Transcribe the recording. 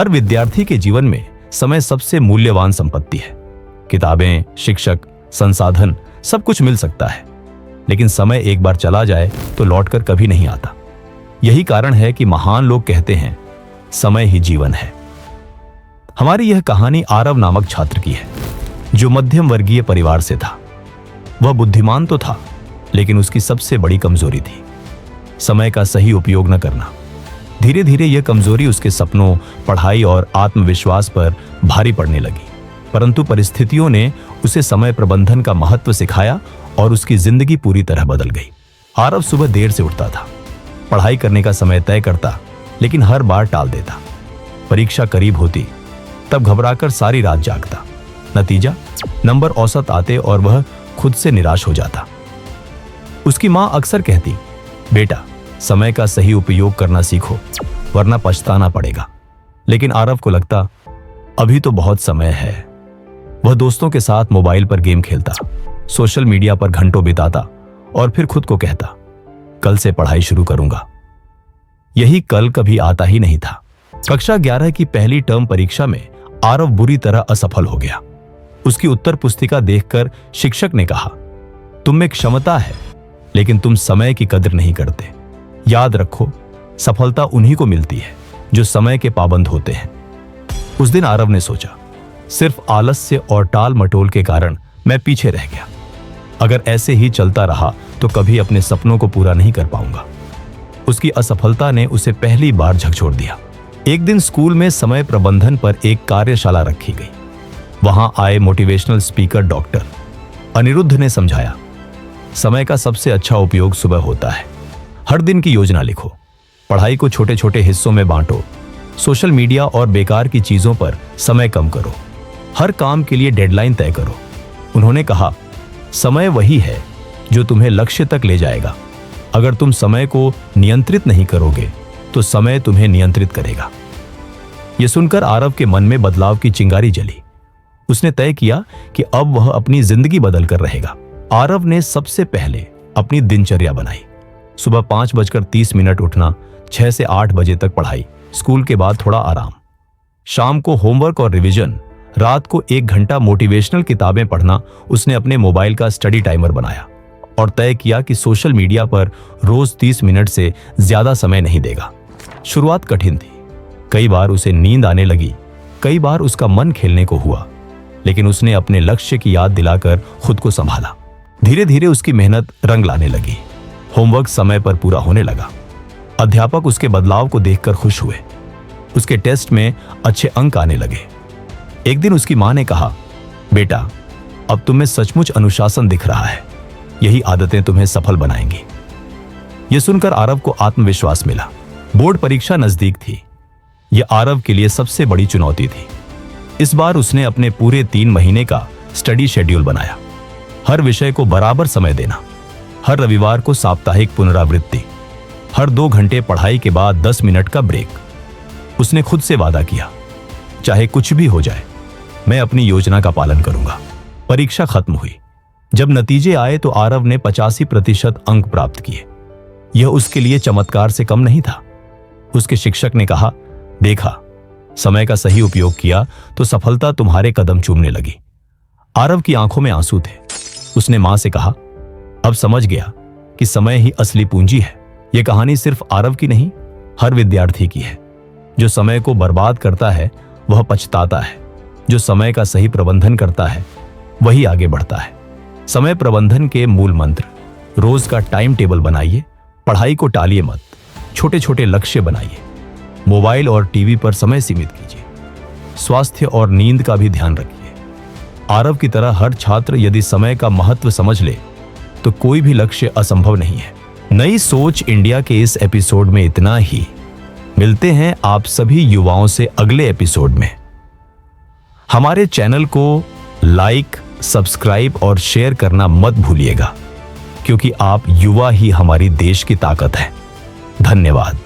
हर विद्यार्थी के जीवन में समय सबसे मूल्यवान संपत्ति है। किताबें, शिक्षक, संसाधन सब कुछ मिल सकता है, लेकिन समय एक बार चला जाए तो लौटकर कभी नहीं आता। यही कारण है कि महान लोग कहते हैं, समय ही जीवन है। हमारी यह कहानी आरव नामक छात्र की है, जो मध्यम वर्गीय परिवार से था। वह बुद्धिमान तो था, लेकिन उसकी सबसे बड़ी कमजोरी थी समय का सही उपयोग न करना। धीरे धीरे यह कमजोरी उसके सपनों, पढ़ाई और आत्मविश्वास पर भारी पड़ने लगी। परंतु परिस्थितियों ने उसे समय प्रबंधन का महत्व सिखाया और उसकी जिंदगी पूरी तरह बदल गई। आरव सुबह देर से उठता था, पढ़ाई करने का समय तय करता, लेकिन हर बार टाल देता। परीक्षा करीब होती तब घबराकर सारी रात जागता। नतीजा, नंबर औसत आते और वह खुद से निराश हो जाता। उसकी मां अक्सर कहती, बेटा समय का सही उपयोग करना सीखो, वरना पछताना पड़ेगा। लेकिन आरव को लगता, अभी तो बहुत समय है। वह दोस्तों के साथ मोबाइल पर गेम खेलता, सोशल मीडिया पर घंटों बिताता और फिर खुद को कहता, कल से पढ़ाई शुरू करूंगा। यही कल कभी आता ही नहीं था। कक्षा 11 की पहली टर्म परीक्षा में आरव बुरी तरह असफल हो गया। उसकी उत्तर पुस्तिका देखकर शिक्षक ने कहा, तुम में क्षमता है, लेकिन तुम समय की कदर नहीं करते। याद रखो, सफलता उन्हीं को मिलती है जो समय के पाबंद होते हैं। उस दिन आरव ने सोचा, सिर्फ आलस्य और टाल मटोल के कारण मैं पीछे रह गया। अगर ऐसे ही चलता रहा तो कभी अपने सपनों को पूरा नहीं कर पाऊंगा। उसकी असफलता ने उसे पहली बार झकझोर दिया। एक दिन स्कूल में समय प्रबंधन पर एक कार्यशाला रखी गई। वहां आए मोटिवेशनल स्पीकर डॉक्टर अनिरुद्ध ने समझाया, समय का सबसे अच्छा उपयोग सुबह होता है। हर दिन की योजना लिखो, पढ़ाई को छोटे छोटे हिस्सों में बांटो, सोशल मीडिया और बेकार की चीजों पर समय कम करो, हर काम के लिए डेडलाइन तय करो। उन्होंने कहा, समय वही है जो तुम्हें लक्ष्य तक ले जाएगा। अगर तुम समय को नियंत्रित नहीं करोगे तो समय तुम्हें नियंत्रित करेगा। यह सुनकर आरव के मन में बदलाव की चिंगारी जली। उसने तय किया कि अब वह अपनी जिंदगी बदल कर रहेगा। आरव ने सबसे पहले अपनी दिनचर्या बनाई। सुबह 5:30 उठना, 6 से 8 बजे तक पढ़ाई, स्कूल के बाद थोड़ा आराम, शाम को होमवर्क और रिवीजन, रात को 1 घंटा मोटिवेशनल किताबें पढ़ना। उसने अपने मोबाइल का स्टडी टाइमर बनाया और तय किया कि सोशल मीडिया पर रोज 30 मिनट से ज्यादा समय नहीं देगा। शुरुआत कठिन थी, कई बार उसे नींद आने लगी, कई बार उसका मन खेलने को हुआ, लेकिन उसने अपने लक्ष्य की याद दिलाकर खुद को संभाला। धीरे धीरे उसकी मेहनत रंग लाने लगी। होमवर्क समय पर पूरा होने लगा। अध्यापक उसके बदलाव को देखकर खुश हुए। उसके टेस्ट में अच्छे अंक आने लगे। एक दिन उसकी मां ने कहा, बेटा अब तुम्हें सचमुच अनुशासन दिख रहा है, यही आदतें तुम्हें सफल बनाएंगी। यह सुनकर आरव को आत्मविश्वास मिला। बोर्ड परीक्षा नजदीक थी। यह आरव के लिए सबसे बड़ी चुनौती थी। इस बार उसने अपने पूरे 3 महीने का स्टडी शेड्यूल बनाया। हर विषय को बराबर समय देना, हर रविवार को साप्ताहिक पुनरावृत्ति, हर 2 घंटे पढ़ाई के बाद 10 मिनट का ब्रेक। उसने खुद से वादा किया, चाहे कुछ भी हो जाए, मैं अपनी योजना का पालन करूंगा। परीक्षा खत्म हुई। जब नतीजे आए तो आरव ने 85% अंक प्राप्त किए। यह उसके लिए चमत्कार से कम नहीं था। उसके शिक्षक ने कहा, देखा, समय का सही उपयोग किया तो सफलता तुम्हारे कदम चूमने लगी। आरव की आंखों में आंसू थे। उसने मां से कहा, अब समझ गया कि समय ही असली पूंजी है। यह कहानी सिर्फ आरव की नहीं, हर विद्यार्थी की है। जो समय को बर्बाद करता है वह पछताता है, जो समय का सही प्रबंधन करता है वही आगे बढ़ता है। समय प्रबंधन के मूल मंत्र, रोज का टाइम टेबल बनाइए, पढ़ाई को टालिए मत, छोटे छोटे लक्ष्य बनाइए, मोबाइल और टीवी पर समय सीमित कीजिए, स्वास्थ्य और नींद का भी ध्यान रखिए। आरव की तरह हर छात्र यदि समय का महत्व समझ ले तो कोई भी लक्ष्य असंभव नहीं है। नई सोच इंडिया के इस एपिसोड में इतना ही। मिलते हैं आप सभी युवाओं से अगले एपिसोड में। हमारे चैनल को लाइक, सब्सक्राइब और शेयर करना मत भूलिएगा, क्योंकि आप युवा ही हमारी देश की ताकत है। धन्यवाद।